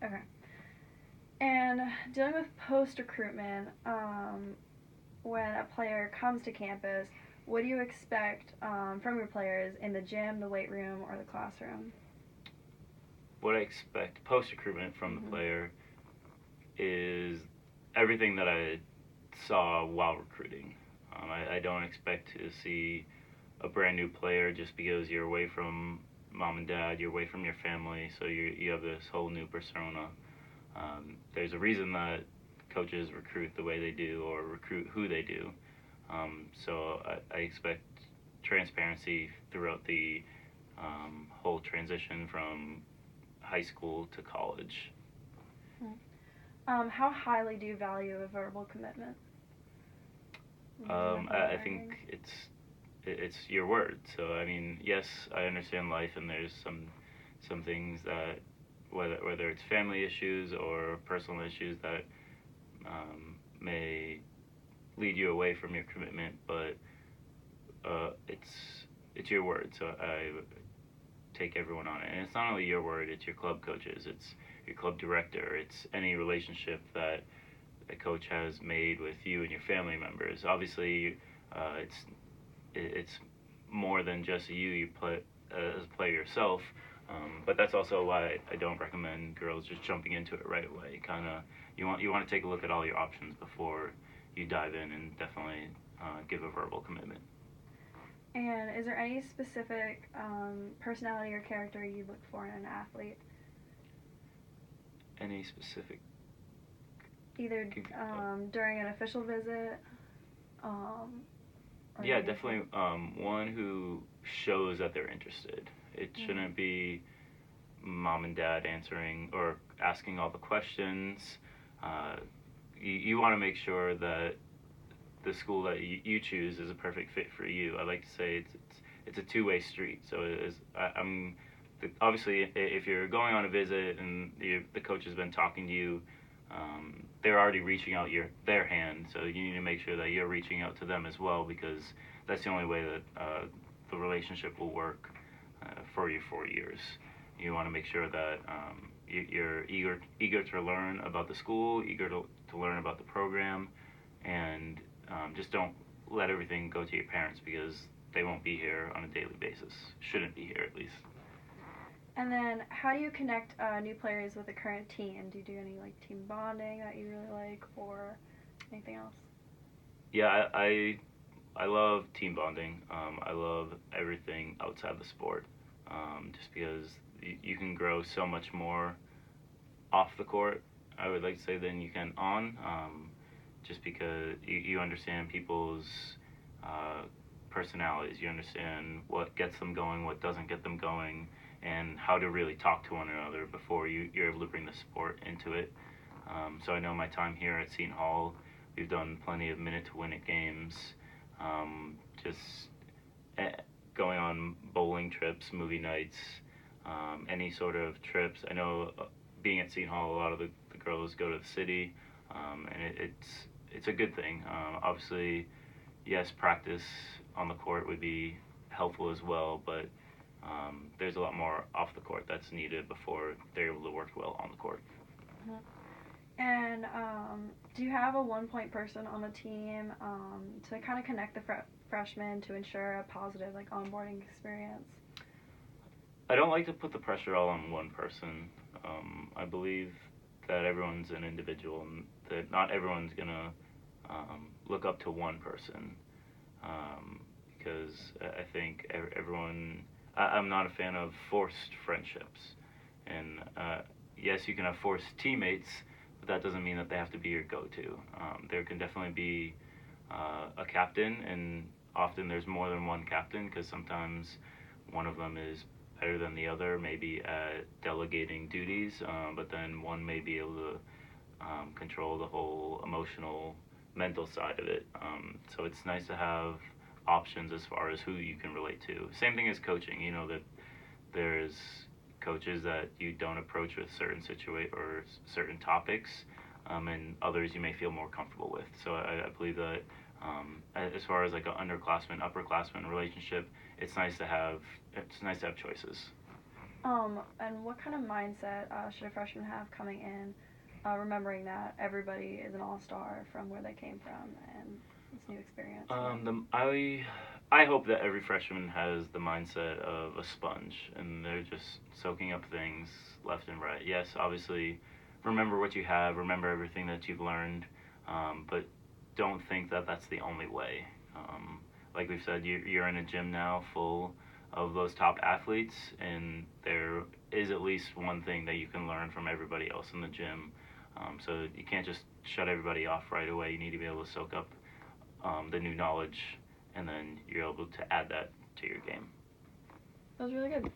Okay. And dealing with post recruitment, when a player comes to campus, what do you expect from your players in the gym, the weight room, or the classroom? What I expect post recruitment from the Mm-hmm. player is everything that I saw while recruiting. I don't expect to see a brand new player just because you're away from mom and dad, you're away from your family, so you have this whole new persona. There's a reason that coaches recruit the way they do or recruit who they do. So I expect transparency throughout the whole transition from high school to college. How highly do you value a verbal commitment? I think it's your word. So I mean, yes, I understand life, and there's some things that whether it's family issues or personal issues that may lead you away from your commitment, but it's your word. So I take everyone on it, and it's not only your word; it's your club coaches, it's your club director, it's any relationship that a coach has made with you and your family members. Obviously, it's more than just you play as a player yourself. But that's also why I don't recommend girls just jumping into it right away. Kind of, you want to take a look at all your options before you dive in and definitely give a verbal commitment. And is there any specific personality or character you look for in an athlete? Any specific? Either during an official visit, um, or Yeah, maybe. definitely one who shows that they're interested. It shouldn't be mom and dad answering or asking all the questions. Uh, you want to make sure that the school that you choose is a perfect fit for you. I like to say it's a two-way street. So it is, obviously if you're going on a visit and the coach has been talking to you, they're already reaching out their hand. So you need to make sure that you're reaching out to them as well, because that's the only way that the relationship will work for you 4 years. You want to make sure that you're eager to learn about the school, eager to learn about the program, and just don't let everything go to your parents, because they won't be here on a daily basis. Shouldn't be here, at least. And then, how do you connect new players with the current team? Do you do any like team bonding that you really like, or anything else? Yeah, I love team bonding. I love everything outside the sport, just because you can grow so much more off the court, I would like to say, than you can on. Just because you understand people's uh, personalities, you understand what gets them going, what doesn't get them going, and how to really talk to one another before you're able to bring the sport into it. So I know my time here at Seton Hall, we've done plenty of minute to win it games, just eh, going on bowling trips, movie nights, any sort of trips. I know being at Seton Hall, a lot of the girls go to the city, and it's a good thing. Obviously, yes, practice on the court would be helpful as well, but there's a lot more off the court that's needed before they're able to work well on the court. Mm-hmm. And do you have a 1 point person on the team to kind of connect the freshmen to ensure a positive like onboarding experience? I don't like to put the pressure all on one person. I believe that everyone's an individual, and that not everyone's gonna look up to one person, because I think everyone. I'm not a fan of forced friendships, and yes, you can have forced teammates, but that doesn't mean that they have to be your go-to. There can definitely be a captain, and often there's more than one captain, because sometimes one of them is better than the other, maybe at delegating duties, but then one may be able to control the whole emotional, mental side of it. So it's nice to have options as far as who you can relate to. Same thing as coaching. You know that there's coaches that you don't approach with certain or certain topics, and others you may feel more comfortable with. So I believe that as far as like an underclassman upperclassman relationship, it's nice to have choices. And what kind of mindset should a freshman have coming in, remembering that everybody is an all-star from where they came from and this new experience? I hope that every freshman has the mindset of a sponge and they're just soaking up things left and right. Yes, obviously, remember what you have, remember everything that you've learned, but don't think that that's the only way. Like we've said, you're in a gym now full of those top athletes, and there is at least one thing that you can learn from everybody else in the gym. So you can't just shut everybody off right away. You need to be able to soak up the new knowledge, and then you're able to add that to your game. That was really good.